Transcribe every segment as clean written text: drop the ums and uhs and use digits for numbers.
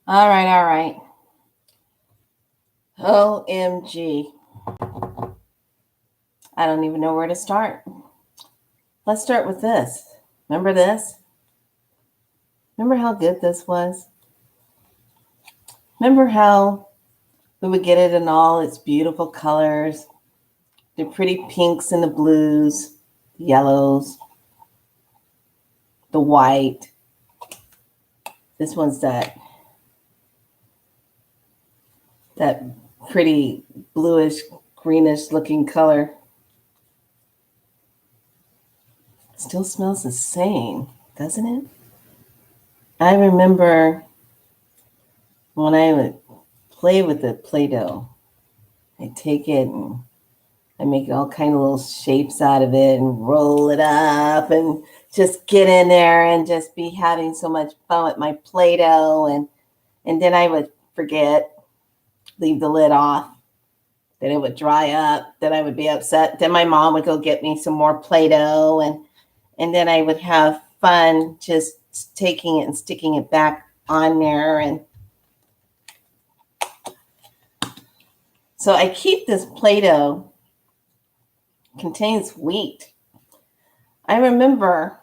All right, all right. OMG. I don't even know where to start. Let's start with this. Remember this? Remember how good this was? Remember how we would get it in all its beautiful colors, the pretty pinks and the blues, the yellows, the white. This one's that pretty bluish, greenish looking color. It still smells the same, doesn't it? I remember when I would play with the Play-Doh. I take it and I make all kind of little shapes out of it and roll it up and just get in there and just be having so much fun with my Play-Doh. And then I would forget, leave the lid off. Then it would dry up. Then I would be upset. Then my mom would go get me some more Play-Doh. And then I would have fun just taking it and sticking it back on there. And so I keep this Play-Doh. Contains wheat. I remember,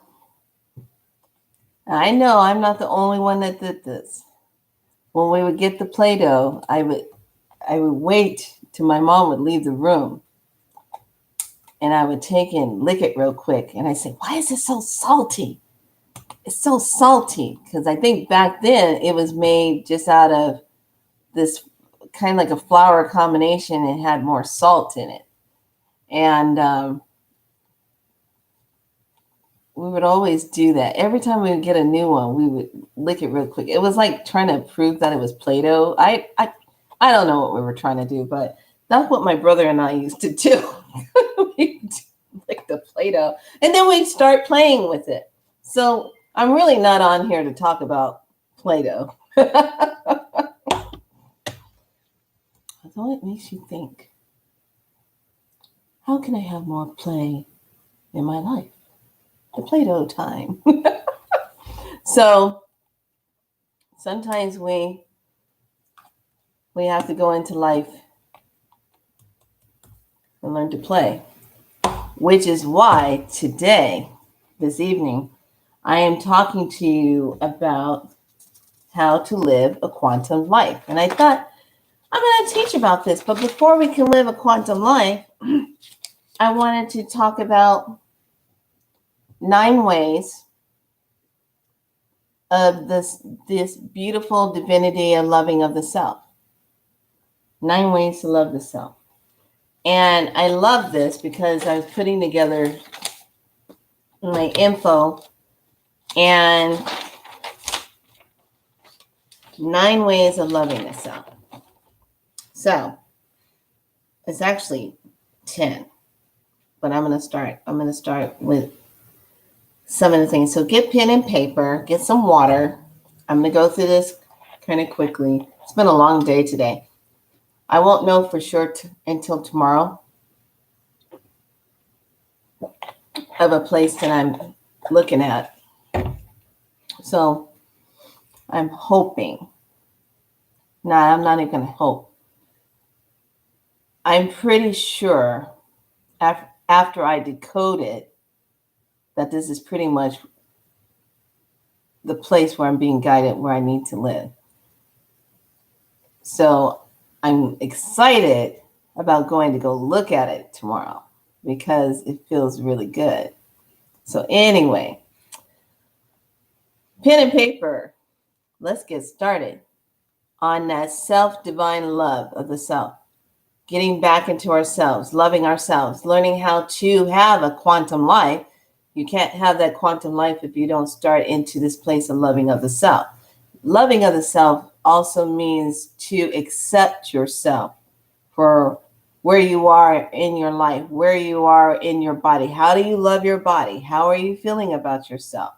I know I'm not the only one that did this. When we would get the Play-Doh, I would wait till my mom would leave the room. And I would take it and lick it real quick. And I say, why is it so salty? It's so salty. Because I think back then it was made just out of this kind of like a flour combination. It had more salt in it. And we would always do that. Every time we would get a new one, we would lick it real quick. It was like trying to prove that it was Play-Doh. I don't know what we were trying to do, but that's what my brother and I used to do. We'd lick the Play-Doh, and then we'd start playing with it. So I'm really not on here to talk about Play-Doh. Although it makes you think, how can I have more play in my life? The Play-Doh time. So sometimes we have to go into life and learn to play, which is why today, this evening, I am talking to you about how to live a quantum life. And I thought I'm going to teach about this, but before we can live a quantum life, I wanted to talk about 9 ways of this beautiful divinity of loving of the self. 9 ways to love the self. And I love this because I was putting together my info, and 9 ways of loving the self. So it's actually 10, but I'm going to start with some of the things. So get pen and paper, get some water. I'm going to go through this kind of quickly. It's been a long day today. I won't know for sure until tomorrow of a place that I'm looking at. So I'm hoping. Nah, I'm not even going to hope. I'm pretty sure after I decode it that this is pretty much the place where I'm being guided, where I need to live. So I'm excited about going to go look at it tomorrow because it feels really good. So anyway, pen and paper, let's get started on that self-divine love of the self. Getting back into ourselves, loving ourselves, learning how to have a quantum life. You can't have that quantum life if you don't start into this place of loving of the self. Loving of the self also means to accept yourself for where you are in your life, where you are in your body. How do you love your body? How are you feeling about yourself?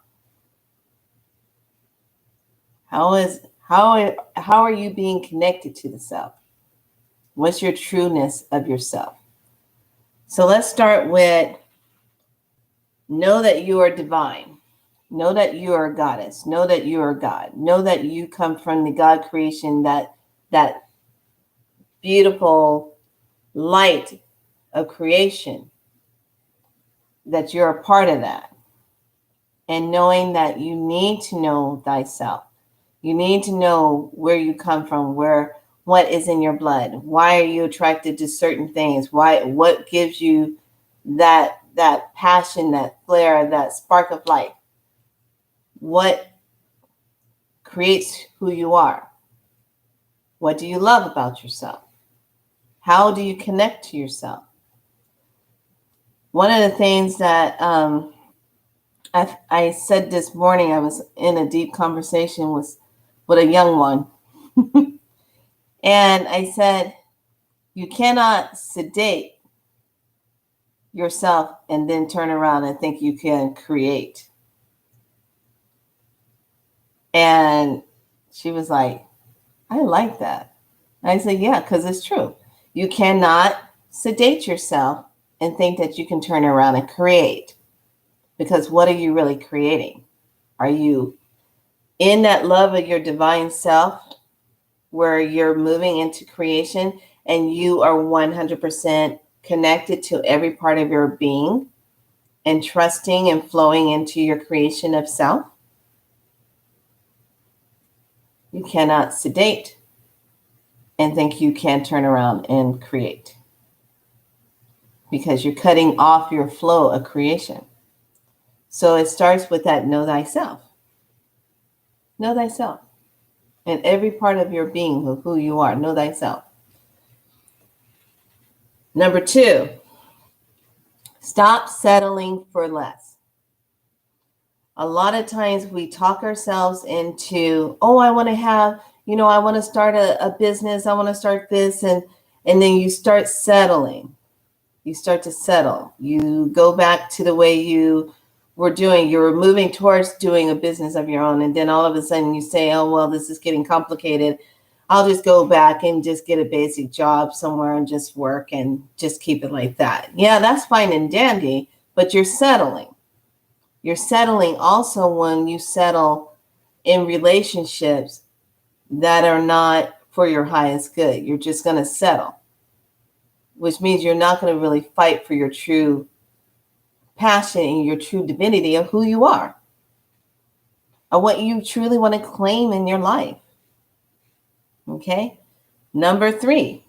How are you being connected to the self? What's your trueness of yourself? So let's start with know that you are divine. Know that you are a goddess. Know that you are God. Know that you come from the God creation, that beautiful light of creation, that you're a part of that. And knowing that you need to know thyself. You need to know where you come from, what is in your blood. Why are you attracted to certain things? What gives you that passion, that flare, that spark of life? What creates who you are? What do you love about yourself? How do you connect to yourself? One of the things that I said this morning, I was in a deep conversation with a young one. And I said, you cannot sedate yourself and then turn around and think you can create. And she was like, I like that. And I said, yeah, because it's true. You cannot sedate yourself and think that you can turn around and create. Because what are you really creating? Are you in that love of your divine self where you're moving into creation and you are 100% connected to every part of your being and trusting and flowing into your creation of self? You cannot sedate and think you can turn around and create, because you're cutting off your flow of creation. So it starts with that know thyself. Know thyself. And every part of your being, of who you are, know thyself. Number 2, stop settling for less. A lot of times we talk ourselves into, I want to have, I want to start a business. I want to start this. And then you start settling. You start to settle. You go back to the way you were doing. You were moving towards doing a business of your own. And then all of a sudden you say, oh, well, this is getting complicated. I'll just go back and just get a basic job somewhere and just work and just keep it like that. Yeah, that's fine and dandy, but you're settling. You're settling also when you settle in relationships that are not for your highest good. You're just going to settle, which means you're not going to really fight for your true passion and your true divinity of who you are, or what you truly want to claim in your life. Okay? Number 3,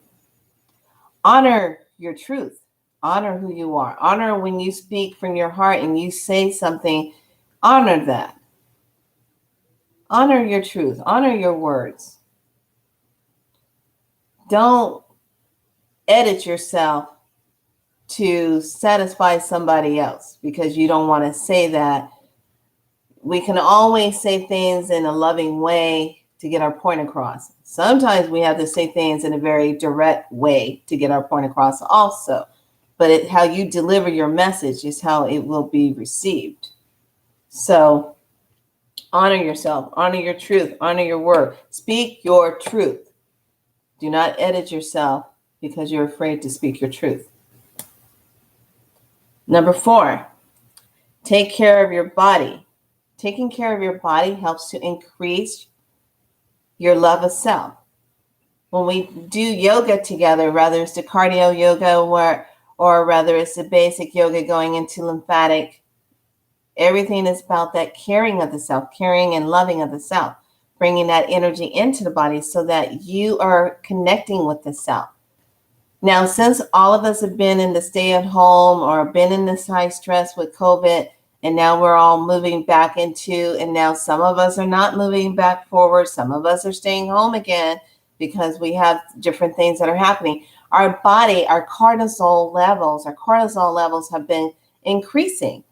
honor your truth. Honor who you are. Honor when you speak from your heart and you say something. Honor that. Honor your truth. Honor your words. Don't edit yourself to satisfy somebody else because you don't want to say that. We can always say things in a loving way to get our point across. Sometimes we have to say things in a very direct way to get our point across also. But how you deliver your message is how it will be received. So honor yourself, honor your truth, honor your word. Speak your truth. Do not edit yourself because you're afraid to speak your truth. Number 4, take care of your body. Taking care of your body helps to increase your love of self. When we do yoga together, whether it's the cardio yoga or whether it's the basic yoga going into lymphatic, everything is about that caring of the self, caring and loving of the self, bringing that energy into the body so that you are connecting with the self. Now, since all of us have been in the stay at home or been in this high stress with COVID, and now we're all moving back into, and now some of us are not moving back forward. Some of us are staying home again because we have different things that are happening. Our body, our cortisol levels have been increasing.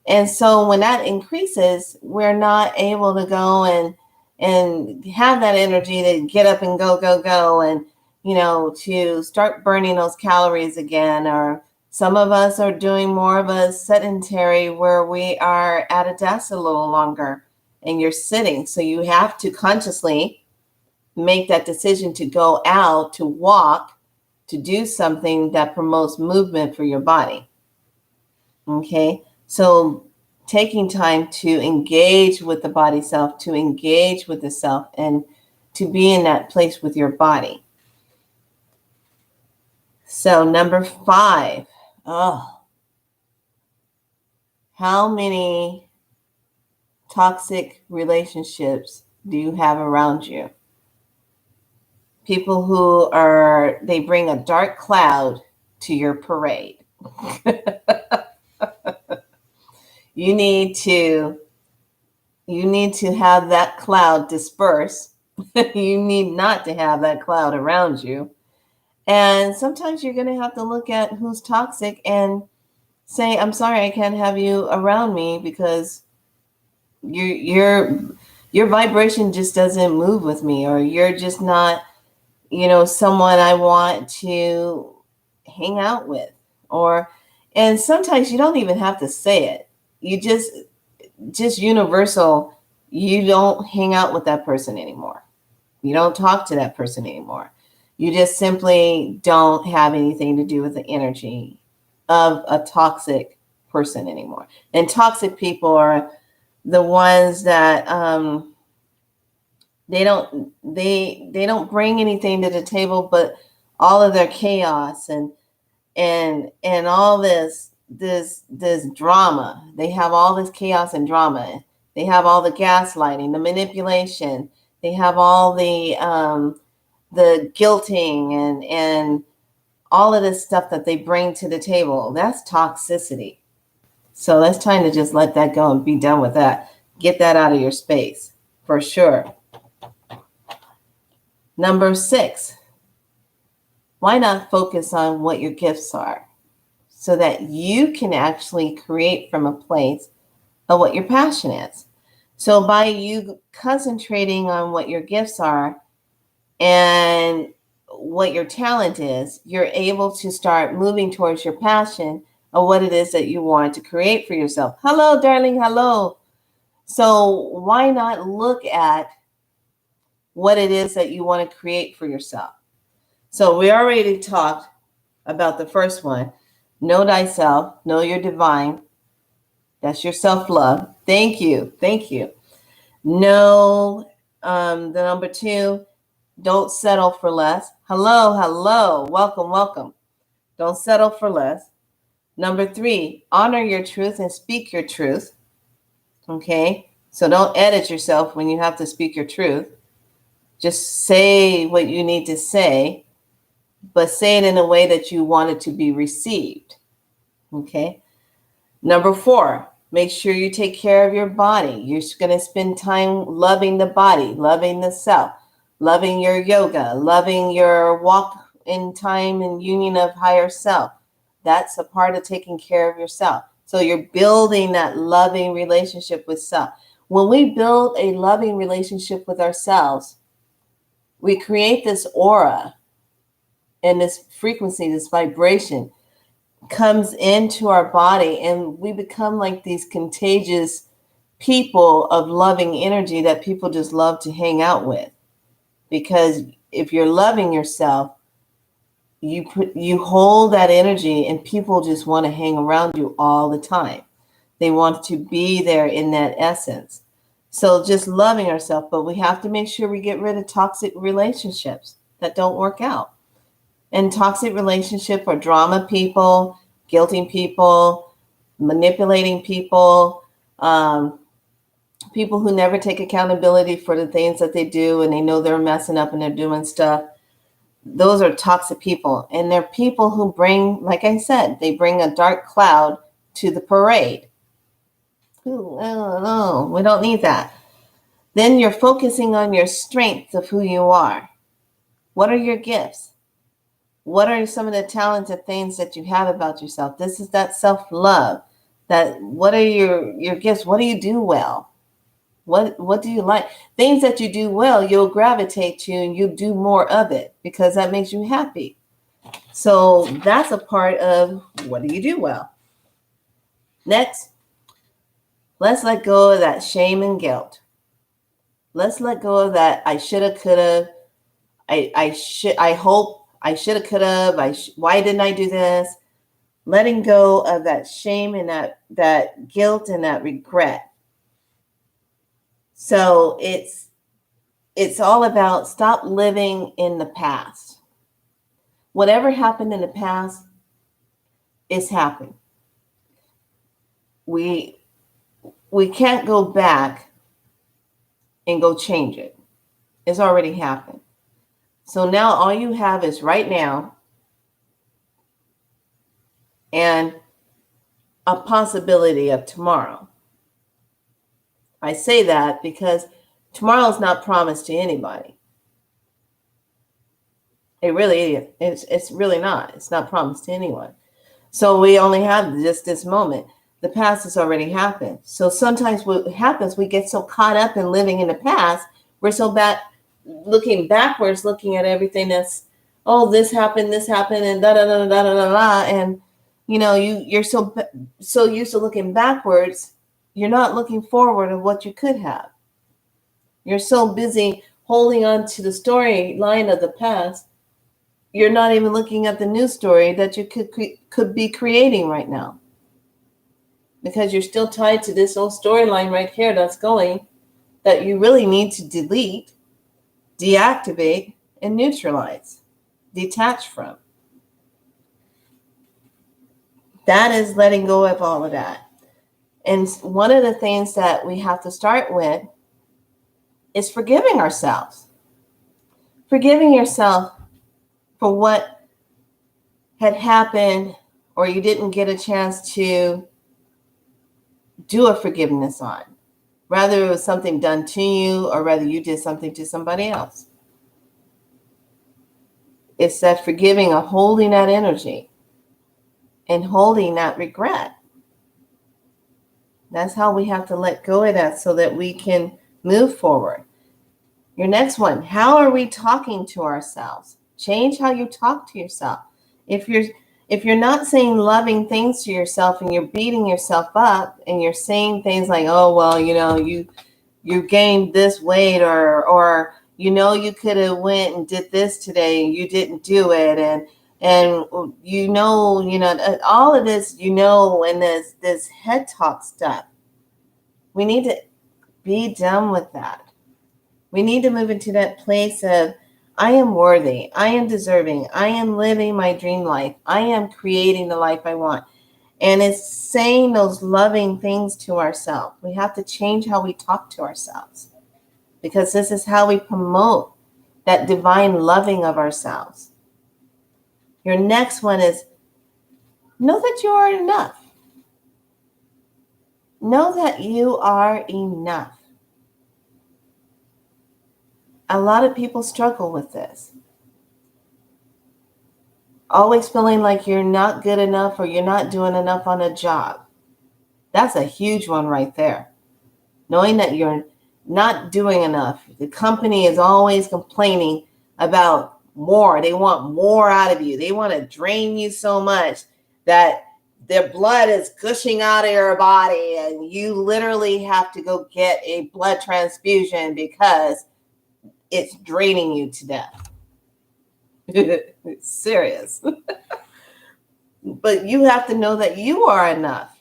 And so when that increases, we're not able to go and have that energy to get up and go and, to start burning those calories again. Or some of us are doing more of a sedentary where we are at a desk a little longer and you're sitting. So you have to consciously make that decision to go out, to walk, to do something that promotes movement for your body. Okay. So taking time to engage with the body self, to engage with the self, and to be in that place with your body. So number 5, how many toxic relationships do you have around you? People who they bring a dark cloud to your parade. You need to have that cloud disperse. You need not to have that cloud around you. And sometimes you're going to have to look at who's toxic and say, I'm sorry, I can't have you around me because your vibration just doesn't move with me, or you're just not, someone I want to hang out with. And sometimes you don't even have to say it. You just universal, you don't hang out with that person anymore. You don't talk to that person anymore. You just simply don't have anything to do with the energy of a toxic person anymore. And toxic people are the ones that they don't bring anything to the table but all of their chaos and all this drama. They have all this chaos and drama. They have all the gaslighting, the manipulation. They have all the guilting and all of this stuff that they bring to the table. That's toxicity. So it's time to just let that go and be done with that. Get that out of your space, for sure. Number 6, why not focus on what your gifts are so that you can actually create from a place of what your passion is? So by you concentrating on what your gifts are and what your talent is, you're able to start moving towards your passion of what it is that you want to create for yourself. Hello, darling. Hello. So why not look at what it is that you want to create for yourself? So we already talked about the first one. Know thyself, know your divine. That's your self-love. Thank you. Thank you. Know the number 2, don't settle for less. Hello. Welcome, welcome. Don't settle for less. Number 3, honor your truth and speak your truth. Okay? So don't edit yourself when you have to speak your truth. Just say what you need to say, but say it in a way that you want it to be received. Okay? Number 4, make sure you take care of your body. You're going to spend time loving the body, loving the self, loving your yoga, loving your walk in time and union of higher self. That's a part of taking care of yourself. So you're building that loving relationship with self. When we build a loving relationship with ourselves, we create this aura, and this frequency, this vibration comes into our body, and we become like these contagious people of loving energy that people just love to hang out with. Because if you're loving yourself, you hold that energy, and people just want to hang around you all the time. They want to be there in that essence. So just loving ourselves, but we have to make sure we get rid of toxic relationships that don't work out. And toxic relationship or drama people, guilting people, manipulating people, people who never take accountability for the things that they do, and they know they're messing up and they're doing stuff. Those are toxic people. And they're people who bring, like I said, they bring a dark cloud to the parade. No, we don't need that. Then you're focusing on your strengths of who you are. What are your gifts? What are some of the talented things that you have about yourself? This is that self-love. What are your gifts? What do you do well? What do you like? Things that you do well, you'll gravitate to, and you do more of it because that makes you happy. So that's a part of what do you do well. Next, let's let go of that shame and guilt. Let's let go of that I shoulda, coulda, I hope, I shoulda, coulda, why didn't I do this? letting go of that shame and that guilt and that regret. So it's all about stop living in the past. Whatever happened in the past, it's happened. We can't go back and go change it. It's already happened. So now all you have is right now and a possibility of tomorrow. I say that because tomorrow is not promised to anybody. It really is. It's really not. It's not promised to anyone. So we only have just this moment. The past has already happened. So sometimes what happens, we get so caught up in living in the past, we're so bad looking backwards, looking at everything that's, oh, this happened, and da da da da da da da, and you're so used to looking backwards, you're not looking forward of what you could have. You're so busy holding on to the storyline of the past, you're not even looking at the new story that you could be creating right now, because you're still tied to this old storyline right here that's going, that you really need to delete, deactivate, and neutralize, detach from. That is letting go of all of that. And one of the things that we have to start with is forgiving ourselves. Forgiving yourself for what had happened or you didn't get a chance to do a forgiveness on. Rather it was something done to you or rather you did something to somebody else. It's that forgiving of holding that energy and holding that regret. That's how we have to let go of that so that we can move forward. Your next one, how are we talking to ourselves? Change how you talk to yourself. If you're not saying loving things to yourself and you're beating yourself up and you're saying things like, oh, well, you gained this weight or you could have went and did this today and you didn't do it. And all of this, and this head talk stuff. We need to be done with that. We need to move into that place of, I am worthy, I am deserving, I am living my dream life, I am creating the life I want. And it's saying those loving things to ourselves. We have to change how we talk to ourselves, because this is how we promote that divine loving of ourselves. Your next one is, know that you are enough. Know that you are enough. A lot of people struggle with this. Always feeling like you're not good enough or you're not doing enough on a job. That's a huge one right there. Knowing that you're not doing enough. The company is always complaining about more. They want more out of you. They want to drain you so much that their blood is gushing out of your body and you literally have to go get a blood transfusion because it's draining you to death. It's serious. But you have to know that you are enough.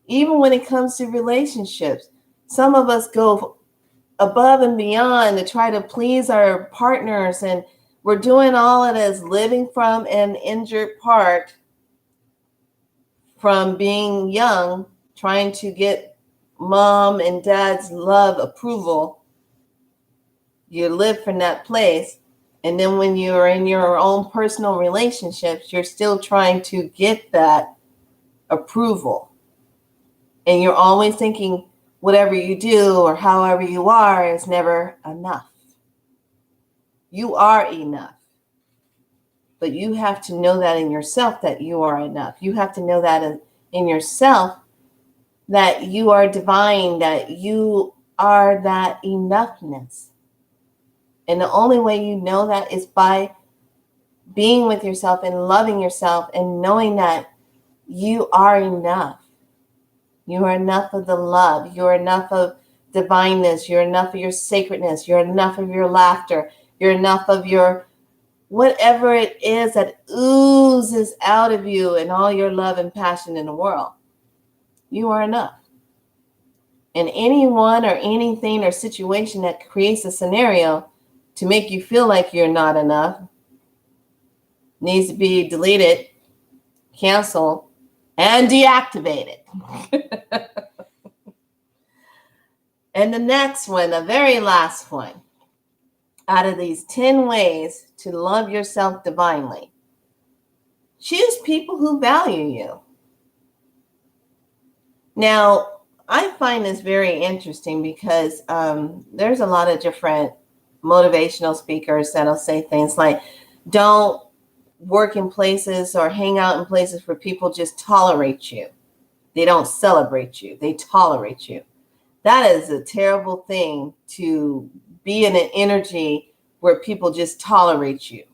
Even when it comes to relationships, some of us go above and beyond to try to please our partners, and we're doing all of this living from an injured part from being young, trying to get mom and dad's love, approval. You live from that place. And then when you're in your own personal relationships, you're still trying to get that approval. And you're always thinking whatever you do or however you are is never enough. You are enough. But you have to know that in yourself that you are enough. You have to know that in yourself that you are divine, that you are that enoughness. And the only way you know that is by being with yourself and loving yourself and knowing that you are enough. You are enough of the love. You're enough of divineness. You're enough of your sacredness. You're enough of your laughter. You're enough of your whatever it is that oozes out of you and all your love and passion in the world. You are enough. And anyone or anything or situation that creates a scenario to make you feel like you're not enough needs to be deleted, canceled, and deactivated. And the next one, the very last one, out of these 10 ways to love yourself divinely, choose people who value you. Now, I find this very interesting because there's a lot of different motivational speakers that'll say things like, don't work in places or hang out in places where people just tolerate you. They don't celebrate you. They tolerate you. That is a terrible thing, to be in an energy where people just tolerate you.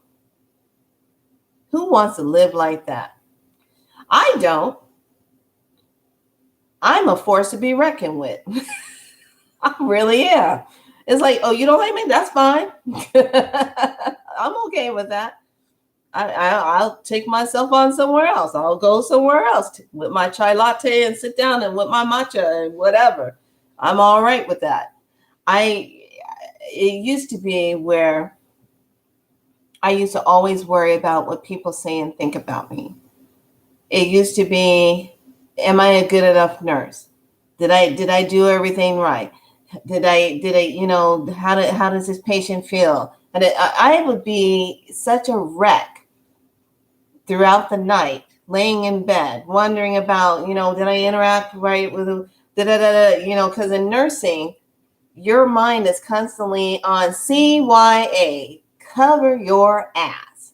Who wants to live like that? I don't. I'm a force to be reckoned with. I really am. It's like, oh, you don't like me? That's fine. I'm okay with that. I'll take myself on somewhere else. I'll go somewhere else with my chai latte and sit down and with my matcha and whatever. I'm all right with that. It used to be where I used to always worry about what people say and think about me. It used to be, am I a good enough nurse? Did I do everything right? Did I, how does this patient feel? And I would be such a wreck throughout the night, laying in bed, wondering about, did I interact right with, because in nursing, your mind is constantly on CYA, cover your ass.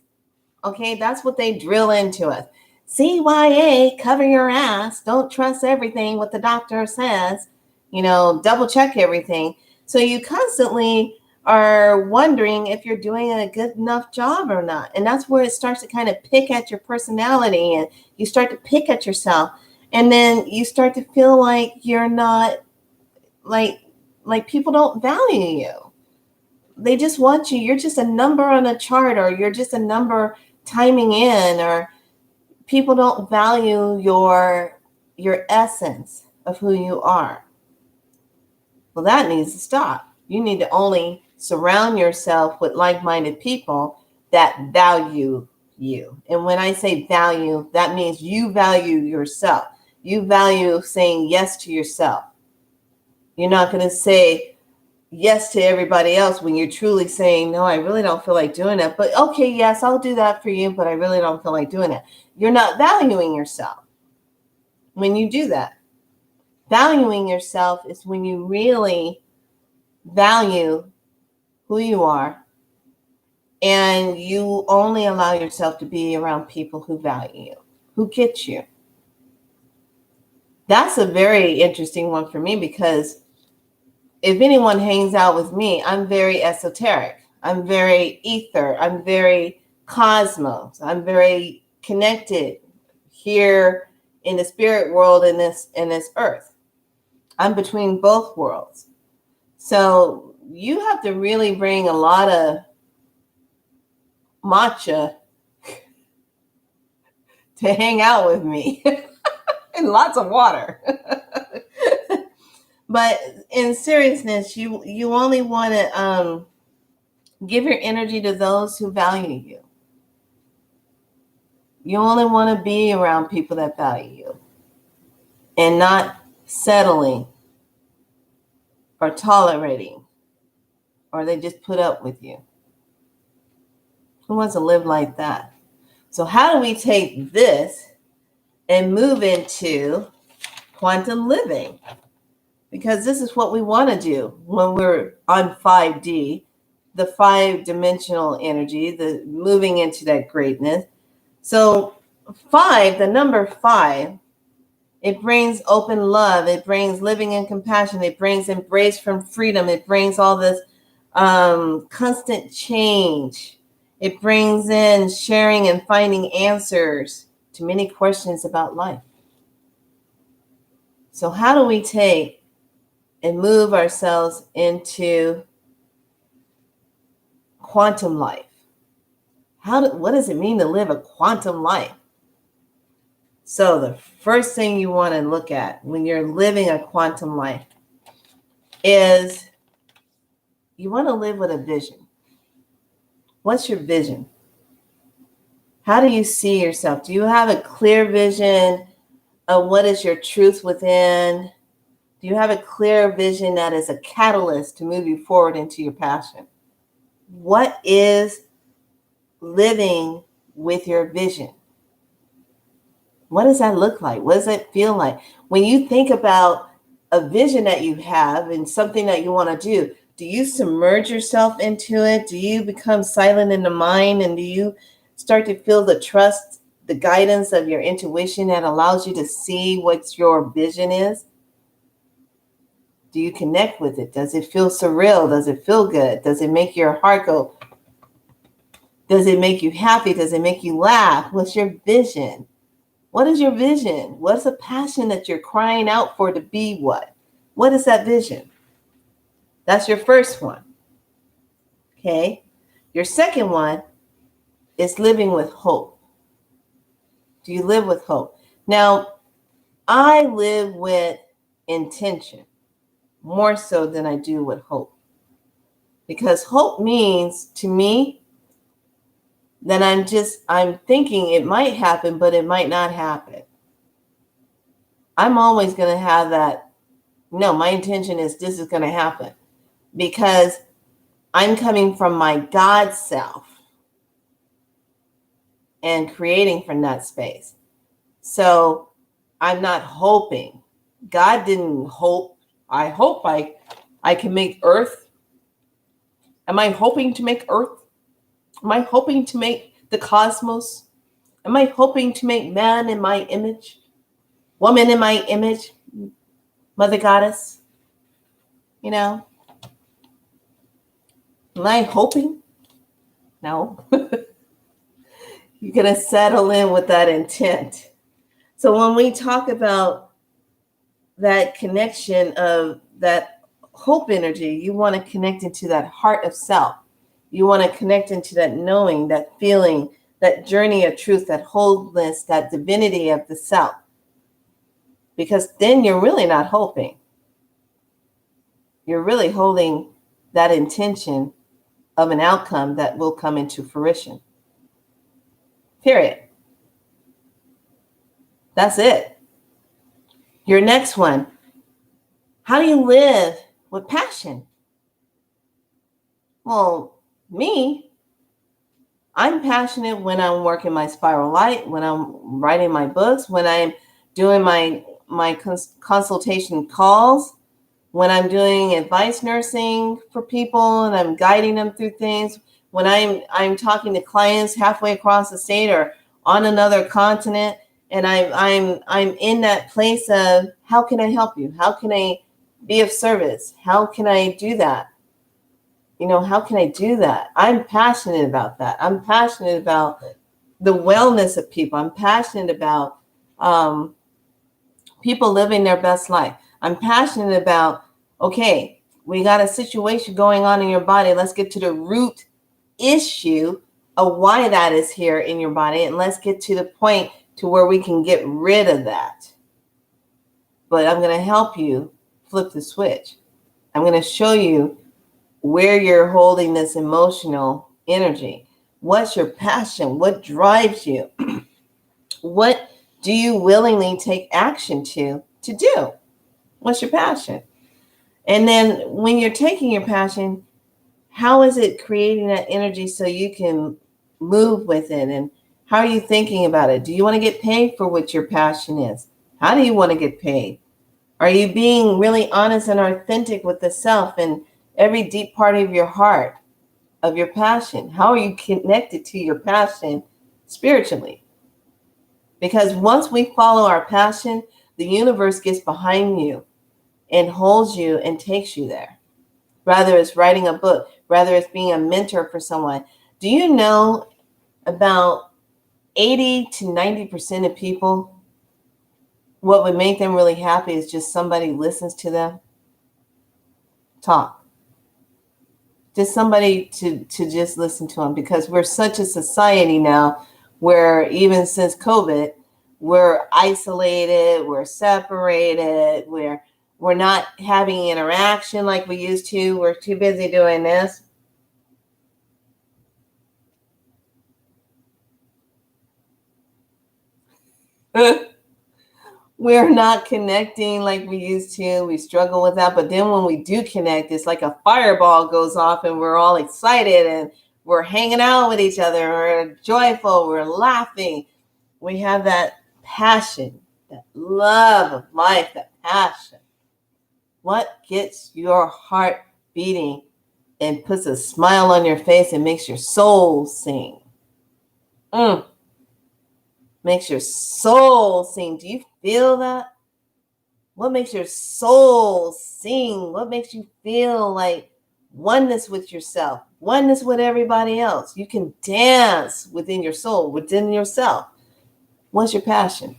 Okay, that's what they drill into us. CYA, cover your ass. Don't trust everything what the doctor says. Double check everything. So you constantly are wondering if you're doing a good enough job or not. And that's where it starts to kind of pick at your personality, and you start to pick at yourself. And then you start to feel like you're not, like people don't value you. They just want you. You're just a number on a chart, or you're just a number timing in, or people don't value your essence of who you are. Well, that needs to stop. You need to only surround yourself with like-minded people that value you. And when I say value, that means you value yourself. You value saying yes to yourself. You're not going to say yes to everybody else when you're truly saying, no, I really don't feel like doing it. But okay, yes, I'll do that for you, but I really don't feel like doing it. You're not valuing yourself when you do that. Valuing yourself is when you really value who you are, and you only allow yourself to be around people who value you, who get you. That's a very interesting one for me, because if anyone hangs out with me, I'm very esoteric. I'm very ether. I'm very cosmos. I'm very connected here in the spirit world, in this earth. I'm between both worlds. So you have to really bring a lot of matcha to hang out with me and lots of water. But in seriousness, you only want to give your energy to those who value you. You only want to be around people that value you, and not settling or tolerating, or they just put up with you. Who wants to live like that? So how do we take this and move into quantum living? Because this is what we want to do when we're on 5D, the 5-dimensional energy, the moving into that greatness. So 5, the number 5, it brings open love. It brings living in compassion. It brings embrace from freedom. It brings all this constant change. It brings in sharing and finding answers to many questions about life. So how do we take and move ourselves into quantum life? What does it mean to live a quantum life? So the first thing you want to look at when you're living a quantum life is you want to live with a vision. What's your vision? How do you see yourself? Do you have a clear vision of what is your truth within? Do you have a clear vision that is a catalyst to move you forward into your passion? What is living with your vision? What does that look like? What does that feel like? When you think about a vision that you have and something that you want to do you submerge yourself into it? Do you become silent in the mind? And do you start to feel the trust, the guidance of your intuition that allows you to see what your vision is? Do you connect with it? Does it feel surreal? Does it feel good? Does it make your heart go? Does it make you happy? Does it make you laugh? What's your vision? What is your vision? What's the passion that you're crying out for to be what? What is that vision? That's your first one. Okay. Your second one is living with hope. Do you live with hope? Now, I live with intention more so than I do with hope. Because hope means to me that I'm thinking it might happen, but it might not happen. I'm always going to have that. No, my intention is this is going to happen because I'm coming from my God self and creating from that space. So I'm not hoping. God didn't hope. I hope I can make Earth. Am I hoping to make Earth? Am I hoping to make the cosmos? Am I hoping to make man in my image? Woman in my image? Mother Goddess? You know? Am I hoping? No. You're going to settle in with that intent. So when we talk about that connection of that hope energy, you want to connect into that heart of self. You want to connect into that knowing, that feeling, that journey of truth, that wholeness, that divinity of the self. Because then you're really not hoping. You're really holding that intention of an outcome that will come into fruition. Period. That's it. Your next one. How do you live with passion? Well, I'm passionate when I'm working my spiral light, when I'm writing my books, when I'm doing my consultation calls, when I'm doing advice nursing for people and I'm guiding them through things, when I'm talking to clients halfway across the state or on another continent, and I'm in that place of how can I help you? How can I be of service? How can I do that? How can I do that? I'm passionate about that. I'm passionate about the wellness of people. I'm passionate about people living their best life. I'm passionate about, okay, we got a situation going on in your body. Let's get to the root issue of why that is here in your body. And let's get to the point to where we can get rid of that. But I'm going to help you flip the switch. I'm going to show you where you're holding this emotional energy. What's your passion? What drives you? What do you willingly take action to do? What's your passion? And then when you're taking your passion, how is it creating that energy so you can move with it? And how are you thinking about it? Do you want to get paid for what your passion is? How do you want to get paid? Are you being really honest and authentic with the self and every deep part of your heart, of your passion? How are you connected to your passion spiritually? Because once we follow our passion, the universe gets behind you and holds you and takes you there. Whether it's writing a book, whether it's being a mentor for someone. Do you know about 80 to 90% of people, what would make them really happy is just somebody listens to them talk. Just somebody to just listen to them, because we're such a society now where even since COVID, we're isolated, we're separated, we're not having interaction like we used to. We're too busy doing this. We're not connecting like we used to. We struggle with that. But then when we do connect, it's like a fireball goes off and we're all excited and we're hanging out with each other. We're joyful. We're laughing. We have that passion, that love of life, that passion. What gets your heart beating and puts a smile on your face and makes your soul sing? Makes your soul sing. Do you feel that? What makes your soul sing? What makes you feel like oneness with yourself, oneness with everybody else? You can dance within your soul, within yourself. What's your passion?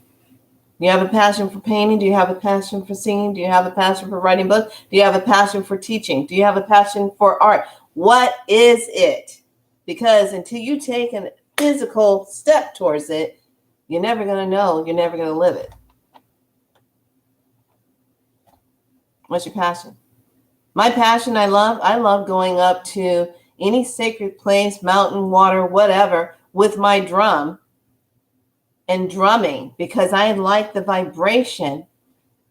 Do you have a passion for painting? Do you have a passion for singing? Do you have a passion for writing books? Do you have a passion for teaching? Do you have a passion for art? What is it? Because until you take a physical step towards it, you're never going to know. You're never going to live it. What's your passion? My passion, I love going up to any sacred place, mountain, water, whatever, with my drum and drumming, because I like the vibration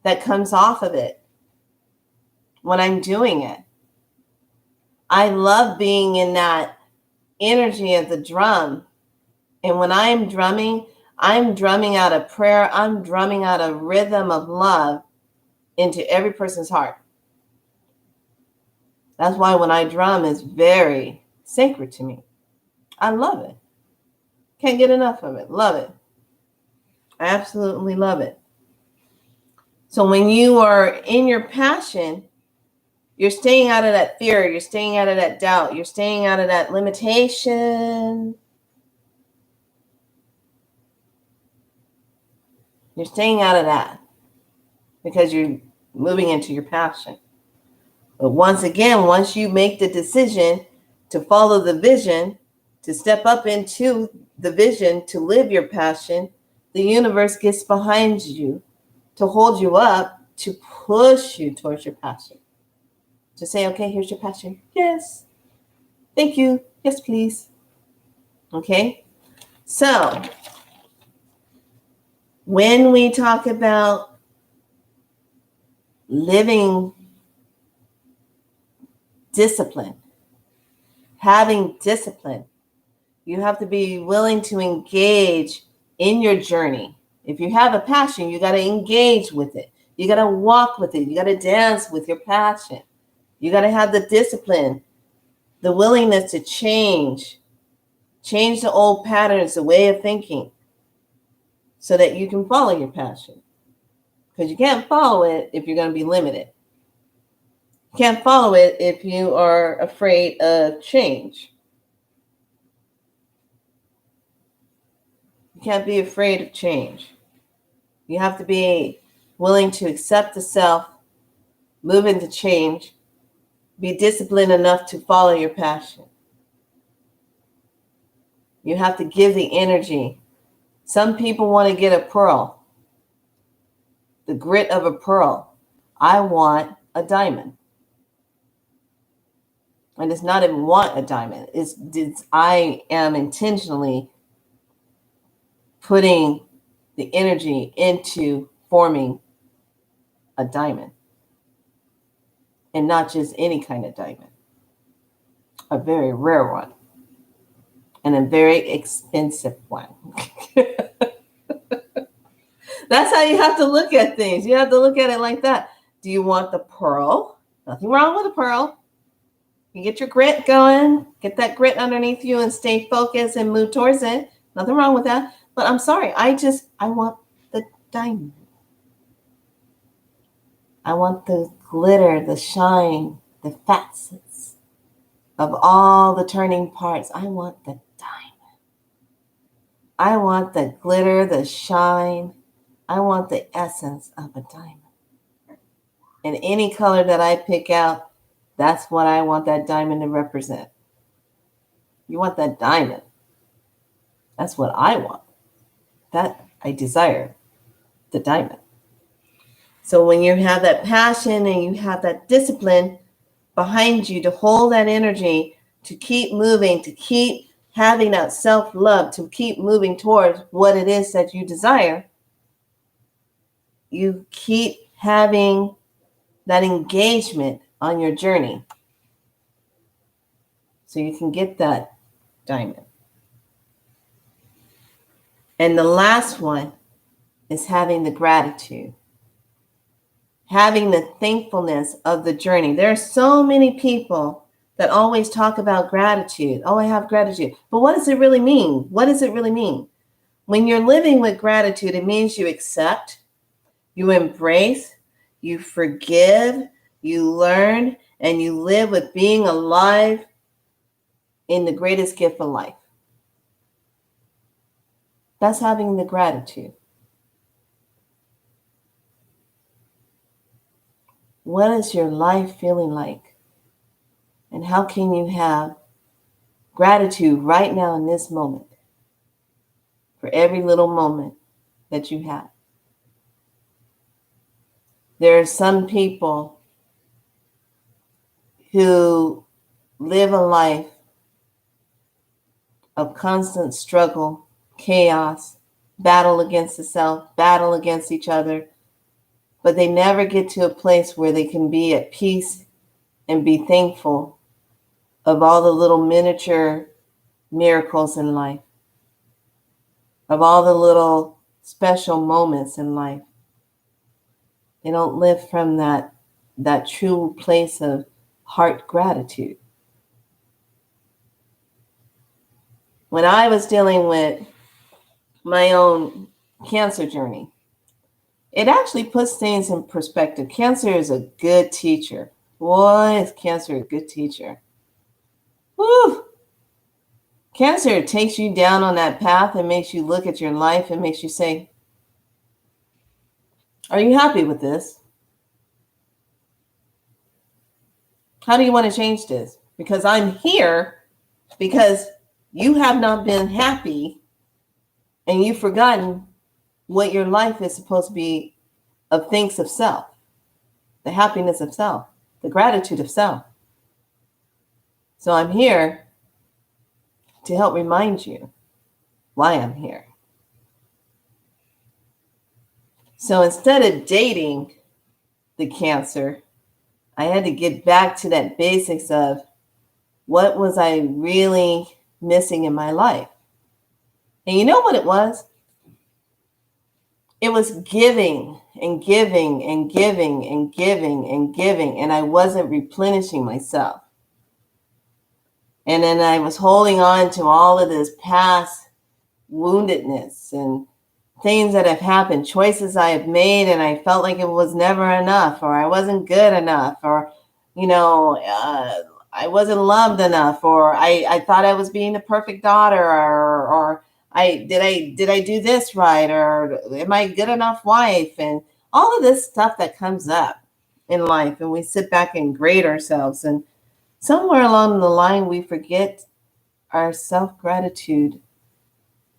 that comes off of it when I'm doing it. I love being in that energy of the drum. And when I'm drumming out of prayer. I'm drumming out a rhythm of love into every person's heart. That's why when I drum, it's very sacred to me. I love it. Can't get enough of it. Love it. I absolutely love it. So when you are in your passion, you're staying out of that fear. You're staying out of that doubt. You're staying out of that limitation. You're staying out of that because you're moving into your passion. But once again, once you make the decision to follow the vision, to step up into the vision, to live your passion, the universe gets behind you to hold you up, to push you towards your passion. To say, okay, here's your passion. Yes. Thank you. Yes, please. Okay. So when we talk about living discipline, having discipline, you have to be willing to engage in your journey. If you have a passion, you got to engage with it. You got to walk with it. You got to dance with your passion. You got to have the discipline, the willingness to change the old patterns, the way of thinking, so that you can follow your passion. Because you can't follow it if you're going to be limited. You can't follow it if you are afraid of change. You can't be afraid of change. You have to be willing to accept the self, move into change, be disciplined enough to follow your passion. You have to give the energy. Some people want to get a pearl, the grit of a pearl. I want a diamond. And it's not even want a diamond. It's I am intentionally putting the energy into forming a diamond. And not just any kind of diamond. A very rare one. And a very expensive one. That's how you have to look at things. You have to look at it like that. Do you want the pearl? Nothing wrong with a pearl. You get your grit going, get that grit underneath you and stay focused and move towards it. Nothing wrong with that. But I'm sorry, I want the diamond. I want the glitter, the shine, the facets of all the turning parts. I want the diamond. I want the glitter, the shine. I want the essence of a diamond. And any color that I pick out That's what I want that diamond to represent. You want that diamond. That's what I want. That I desire, the diamond. So when you have that passion and you have that discipline behind you to hold that energy, to keep moving, to keep having that self-love, to keep moving towards what it is that you desire, you keep having that engagement on your journey so you can get that diamond. And the last one is having the gratitude, having the thankfulness of the journey. There are so many people that always talk about gratitude. Oh, I have gratitude. But what does it really mean? What does it really mean? When you're living with gratitude, it means you accept, you embrace, you forgive, you learn, and you live with being alive in the greatest gift of life. That's having the gratitude. What is your life feeling like? And how can you have gratitude right now in this moment for every little moment that you have? There are some people who live a life of constant struggle, chaos, battle against the self, battle against each other, but they never get to a place where they can be at peace and be thankful of all the little miniature miracles in life, of all the little special moments in life. They don't live from that true place of heart gratitude. When I was dealing with my own cancer journey, it actually puts things in perspective. Cancer is a good teacher. Boy, is cancer a good teacher. Woo! Cancer takes you down on that path and makes you look at your life and makes you say, are you happy with this? How do you want to change this? Because I'm here because you have not been happy and you've forgotten what your life is supposed to be of things of self, the happiness of self, the gratitude of self. So I'm here to help remind you why I'm here. So instead of dating the cancer, I had to get back to that basics of what was I really missing in my life. And you know what it was? It was giving and giving and giving and giving and giving, and I wasn't replenishing myself. And then I was holding on to all of this past woundedness and things that have happened, choices I have made, and I felt like it was never enough, or I wasn't good enough, or, I wasn't loved enough, or I thought I was being the perfect daughter, or did I do this right, or am I a good enough wife, and all of this stuff that comes up in life, and we sit back and grade ourselves, and somewhere along the line we forget our self-gratitude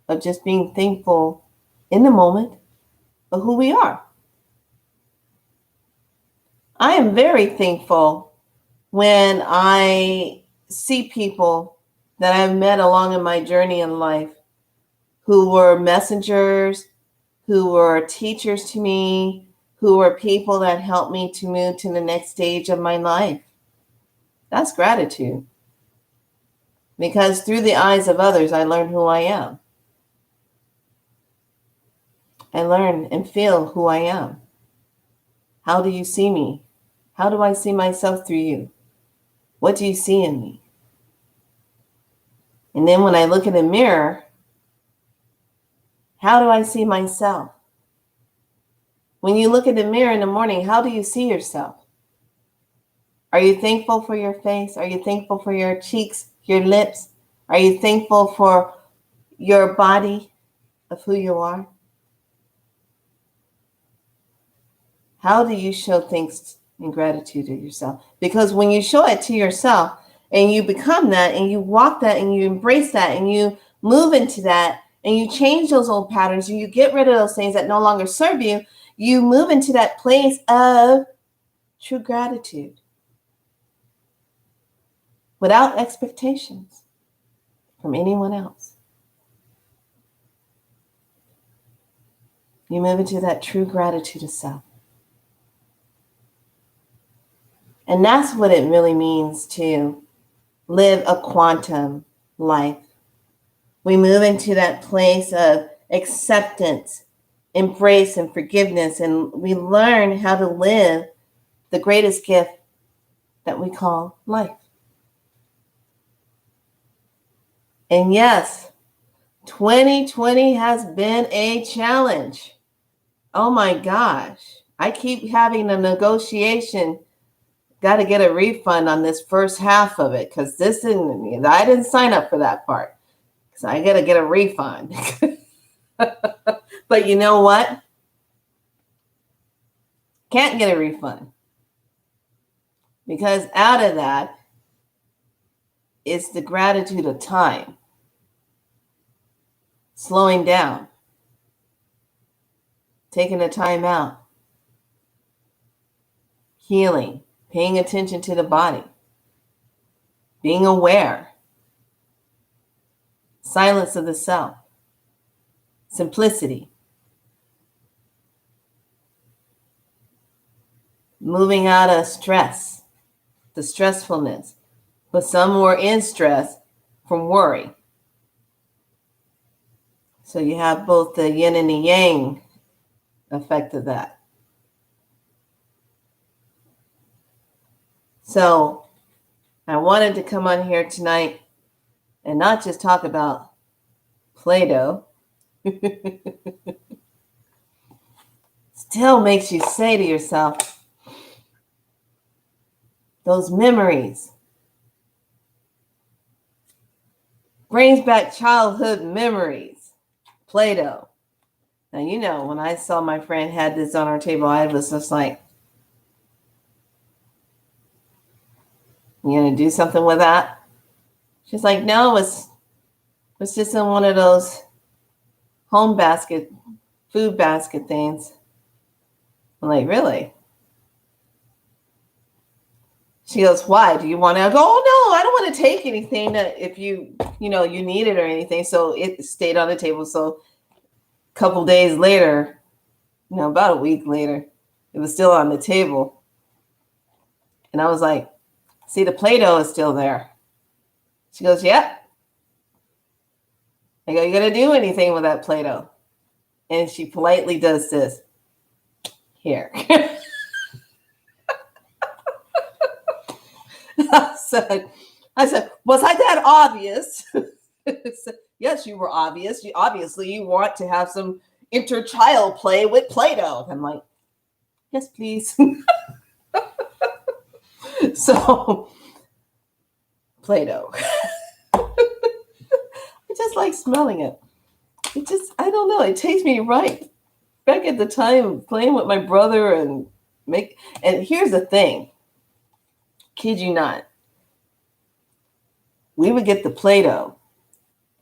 of just being thankful in the moment of who we are. I am very thankful when I see people that I've met along in my journey in life who were messengers, who were teachers to me, who were people that helped me to move to the next stage of my life. That's gratitude. Because through the eyes of others, I learn who I am. I learn and feel who I am. How do you see me? How do I see myself through you? What do you see in me? And then when I look in the mirror, how do I see myself? When you look in the mirror in the morning, how do you see yourself? Are you thankful for your face? Are you thankful for your cheeks, your lips? Are you thankful for your body of who you are? How do you show thanks in gratitude to yourself. Because when you show it to yourself and you become that and you walk that and you embrace that and you move into that and you change those old patterns and you get rid of those things that no longer serve you, you move into that place of true gratitude without expectations from anyone else. You move into that true gratitude of self. And that's what it really means to live a quantum life. We move into that place of acceptance, embrace, and forgiveness, and we learn how to live the greatest gift that we call life. And yes, 2020 has been a challenge. Oh my gosh. I keep having a negotiation. Got to get a refund on this first half of it because I didn't sign up for that part. So I got to get a refund. But you know what? Can't get a refund. Because out of that is the gratitude of time. Slowing down. Taking the time out. Healing. Paying attention to the body. Being aware. Silence of the self. Simplicity. Moving out of stress, the stressfulness. But some were in stress from worry. So you have both the yin and the yang effect of that. So I wanted to come on here tonight and not just talk about Play-Doh. Still makes you say to yourself, those memories. Brings back childhood memories. Play-Doh. Now, you know, when I saw my friend had this on our table, I was just like, you going to do something with that? She's like, no, it's just in one of those food basket things. I'm like, really? She goes, why? Do you want to? I go, oh, no, I don't want to take anything that if you need it or anything. So it stayed on the table. So a couple days later, about a week later, it was still on the table. And I was like, see, the Play-Doh is still there. She goes, yeah. I go, you going to do anything with that Play-Doh? And she politely does this. Here. I said, was I that obvious? Said, yes, you were obvious. You want to have some inter-child play with Play-Doh. I'm like, yes, please. So, Play-Doh. I just like smelling it. I don't know. It takes me right back at the time of playing with my brother and here's the thing. Kid you not. We would get the Play-Doh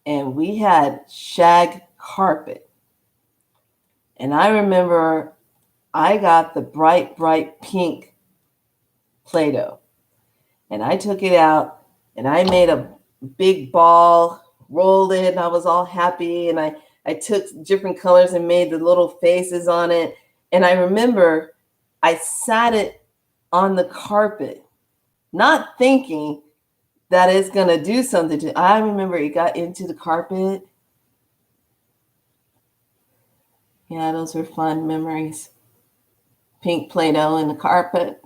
and we had shag carpet. And I remember I got the bright pink Play-Doh. And I took it out and I made a big ball, rolled it, and I was all happy. And I took different colors and made the little faces on it. And I remember I sat it on the carpet, not thinking that it's going to do something to it. I remember it got into the carpet. Yeah, those were fun memories. Pink Play-Doh in the carpet.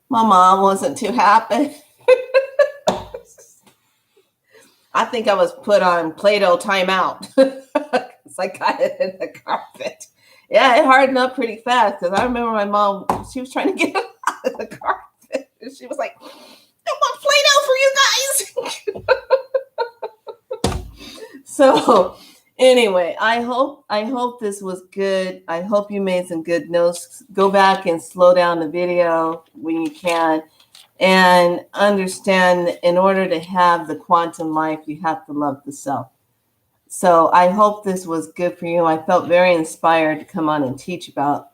My mom wasn't too happy. I think I was put on Play-Doh timeout. Because I got it in the carpet. Yeah, it hardened up pretty fast. Because I remember my mom, she was trying to get it out of the carpet. And she was like, I want Play-Doh for you guys. So Anyway, I hope this was good. I hope you made some good notes. Go back and slow down the video when you can and understand in order to have the quantum life, you have to love the self. So I hope this was good for you. I felt very inspired to come on and teach about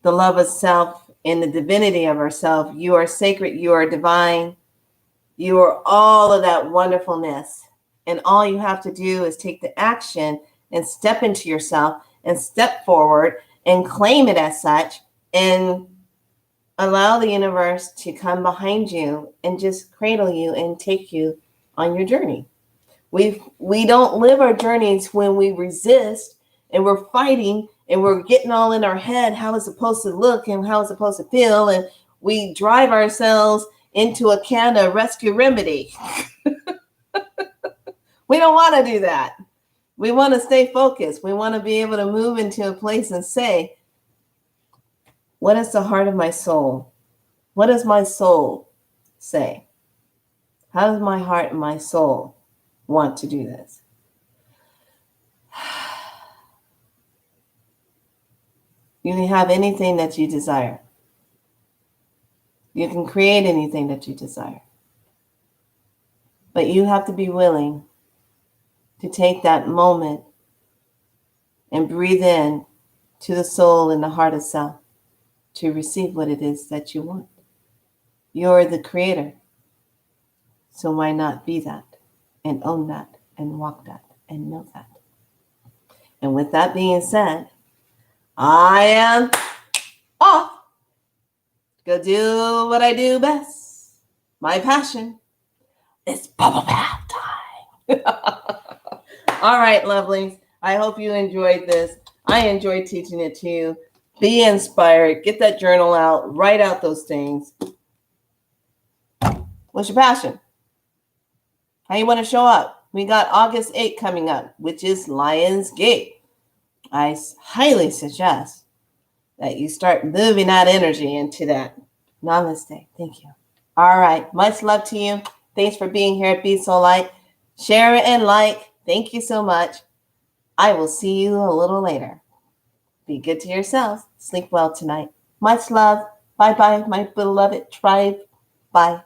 the love of self and the divinity of ourself. You are sacred. You are divine. You are all of that wonderfulness. And all you have to do is take the action and step into yourself and step forward and claim it as such and allow the universe to come behind you and just cradle you and take you on your journey. We don't live our journeys when we resist and we're fighting and we're getting all in our head how it's supposed to look and how it's supposed to feel, and we drive ourselves into a can of rescue remedy. We don't want to do that. We want to stay focused. We want to be able to move into a place and say, what is the heart of my soul? What does my soul say? How does my heart and my soul want to do this? You can have anything that you desire. You can create anything that you desire. But you have to be willing to take that moment and breathe in to the soul and the heart of self to receive what it is that you want. You're the creator. So why not be that and own that and walk that and know that? And with that being said, I am off. Go do what I do best. My passion is bubble bath time. All right, lovelies. I hope you enjoyed this. I enjoyed teaching it to you. Be inspired. Get that journal out. Write out those things. What's your passion? How you want to show up? We got August 8th coming up, which is Lions Gate. I highly suggest that you start moving that energy into that. Namaste. Thank you. All right. Much love to you. Thanks for being here at Be So Light. Share it and like. Thank you so much. I will see you a little later. Be good to yourselves. Sleep well tonight. Much love. Bye-bye, my beloved tribe. Bye.